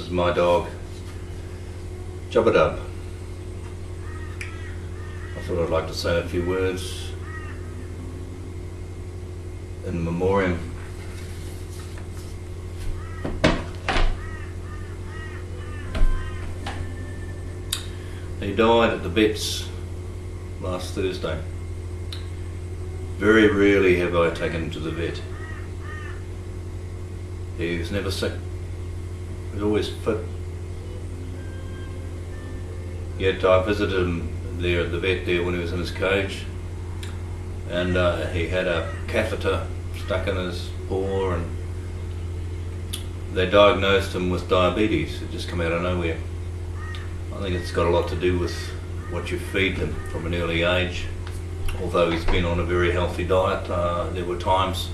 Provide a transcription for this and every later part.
is my dog, Jubbadub. I thought I'd like to say a few words in memoriam. He died at the vets last Thursday. Very rarely have I taken him to the vet. He was never sick. He was always fit. Yet I visited him there at the vet there when he was in his cage, and he had a catheter stuck in his paw, and they diagnosed him with diabetes. It just come out of nowhere. I think it's got a lot to do with what you feed them from an early age. Although he's been on a very healthy diet, there were times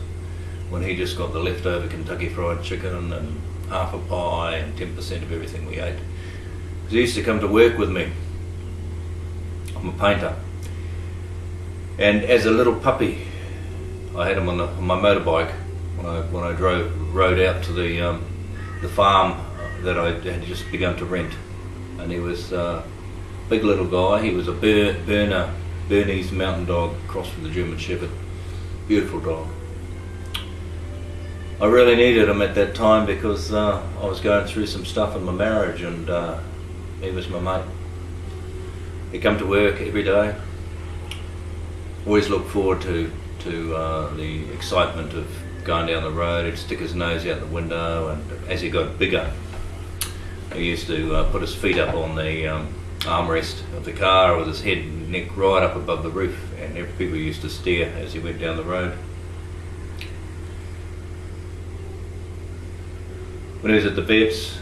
when he just got the leftover Kentucky Fried Chicken and half a pie and 10% of everything we ate. He used to come to work with me. I'm a painter. And as a little puppy, I had him on my motorbike when I rode out to the farm that I had just begun to rent. And he was a big little guy. He was a Bernese mountain dog crossed with a German Shepherd. Beautiful dog. I really needed him at that time because I was going through some stuff in my marriage, and he was my mate. He'd come to work every day. Always looked forward to the excitement of going down the road. He'd stick his nose out the window, and as he got bigger, he used to put his feet up on the armrest of the car with his head and neck right up above the roof, and people used to stare as he went down the road. When he was at the vets,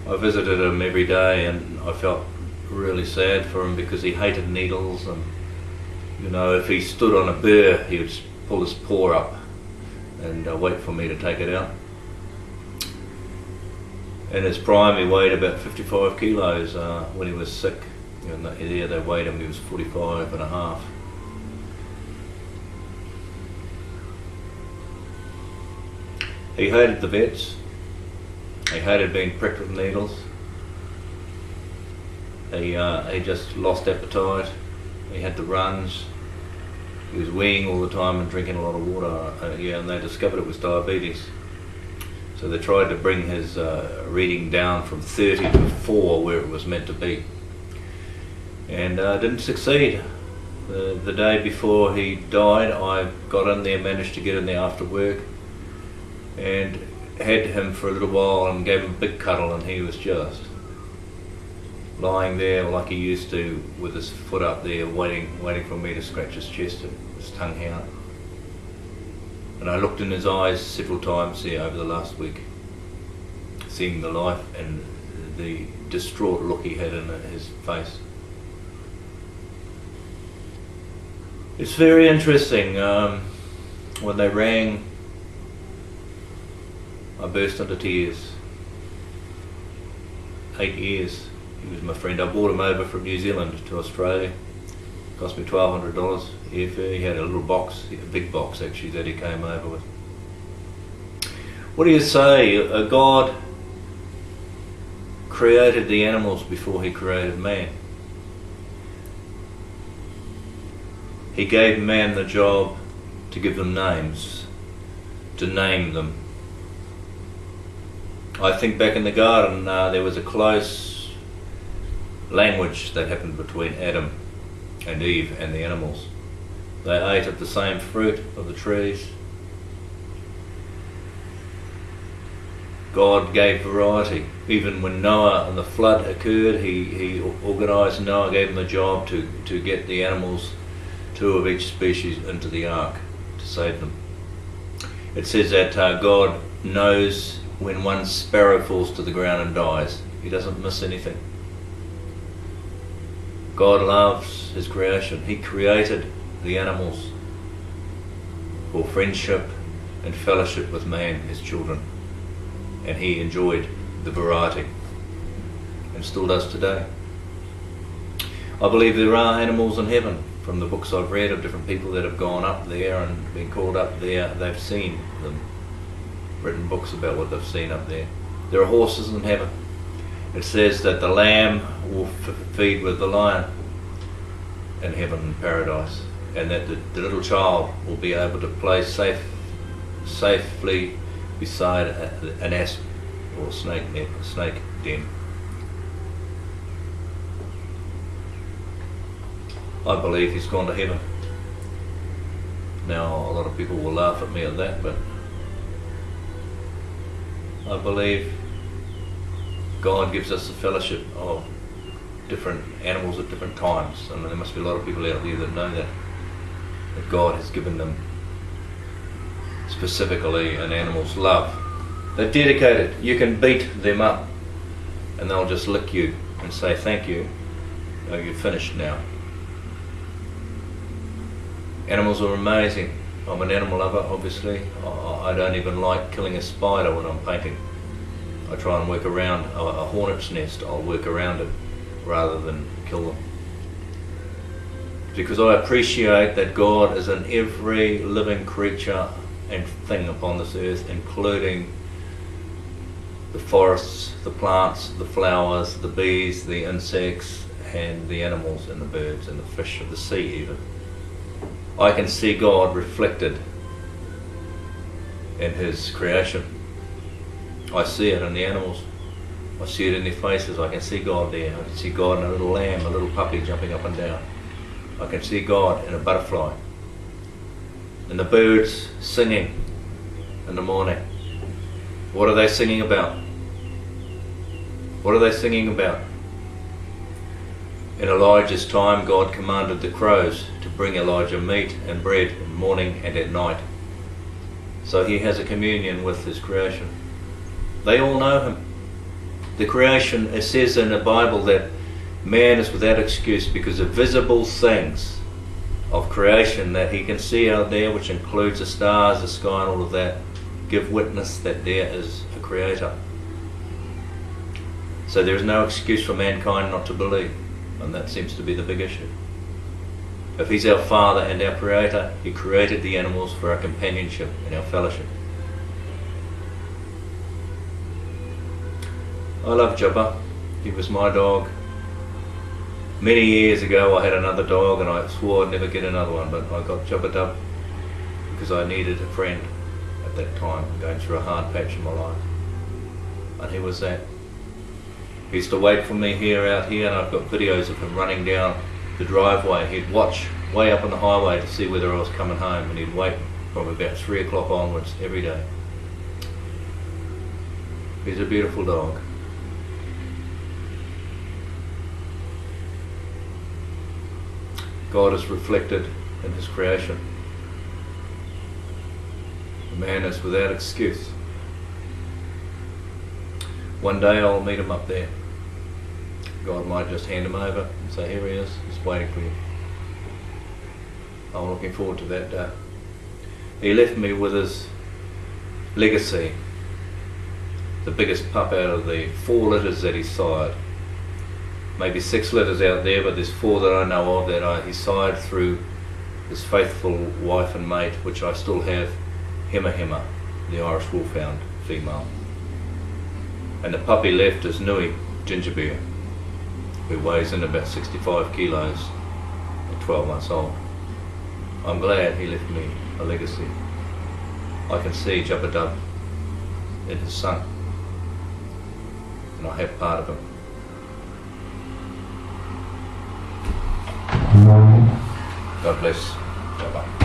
I visited him every day, and I felt really sad for him because he hated needles, and you know, if he stood on a burr, he would pull his paw up and wait for me to take it out. In his prime, he weighed about 55 kilos when he was sick. And there they weighed him, he was 45 and a half. He hated the vets. He hated being pricked with needles. He just lost appetite. He had the runs. He was weeing all the time and drinking a lot of water. And they discovered it was diabetes. So they tried to bring his reading down from 30 to 4 where it was meant to be. And didn't succeed. The day before he died, I got in there, managed to get in there after work, and had him for a little while and gave him a big cuddle, and he was just lying there like he used to with his foot up there waiting for me to scratch his chest and his tongue out. And I looked in his eyes several times there over the last week, seeing the life and the distraught look he had in his face. It's very interesting. When they rang, I burst into tears. 8 years, he was my friend. I brought him over from New Zealand to Australia. It cost me $1,200 airfare. He had a little box, a big box actually, that he came over with. What do you say? God created the animals before he created man. He gave man the job to give them names, to name them. I think back in the garden there was a close language that happened between Adam and Eve and the animals. They ate of the same fruit of the trees. God gave variety. Even when Noah and the flood occurred, he organised Noah, gave him the job to get the animals, 2 of each species, into the ark to save them. It says that God knows when one sparrow falls to the ground and dies. He doesn't miss anything. God loves his creation. He created the animals for friendship and fellowship with man, his children. And he enjoyed the variety, and still does today. I believe there are animals in heaven. From the books I've read of different people that have gone up there and been called up there, they've seen them, written books about what they've seen up there. There are horses in heaven. It says that the lamb will feed with the lion in heaven and paradise, and that the little child will be able to play safely beside an asp or snake den. I believe he's gone to heaven. Now, a lot of people will laugh at me at that, but I believe God gives us the fellowship of different animals at different times, and there must be a lot of people out there that know that God has given them specifically an animal's love. They're dedicated. You can beat them up and they'll just lick you and say thank you. Oh, you're finished now. Animals are amazing. I'm an animal lover, obviously. I don't even like killing a spider when I'm painting. I try and work around a hornet's nest. I'll work around it rather than kill them. Because I appreciate that God is in every living creature and thing upon this earth, including the forests, the plants, the flowers, the bees, the insects, and the animals and the birds and the fish of the sea even. I can see God reflected in His creation. I see it in the animals. I see it in their faces. I can see God there. I can see God in a little lamb, a little puppy jumping up and down. I can see God in a butterfly. And the birds singing in the morning. What are they singing about? What are they singing about? In Elijah's time, God commanded the crows to bring Elijah meat and bread in the morning and at night. So he has a communion with his creation. They all know him. The creation, it says in the Bible that man is without excuse because the visible things of creation that he can see out there, which includes the stars, the sky and all of that, give witness that there is a creator. So there is no excuse for mankind not to believe, and that seems to be the big issue. If He's our Father and our Creator, He created the animals for our companionship and our fellowship. I love Jubba. He was my dog. Many years ago I had another dog and I swore I'd never get another one, but I got Jubbadub because I needed a friend at that time, going through a hard patch in my life. And he was that. He used to wait for me out here, and I've got videos of him running down the driveway. He'd watch way up on the highway to see whether I was coming home, and he'd wait from about 3 o'clock onwards every day. He's a beautiful dog. God is reflected in His creation. The man is without excuse. One day I'll meet him up there. God might just hand him over and say, here he is, he's waiting for you. I'm looking forward to that day. He left me with his legacy, the biggest pup out of the 4 litters that he sired. Maybe 6 litters out there, but there's 4 that I know of that he sired through his faithful wife and mate, which I still have, Hema, the Irish wolfhound female. And the puppy left is Nui, ginger bear, who weighs in about 65 kilos at 12 months old. I'm glad he left me a legacy. I can see Jubbadub in his son, and I have part of him. God bless. Bye-bye.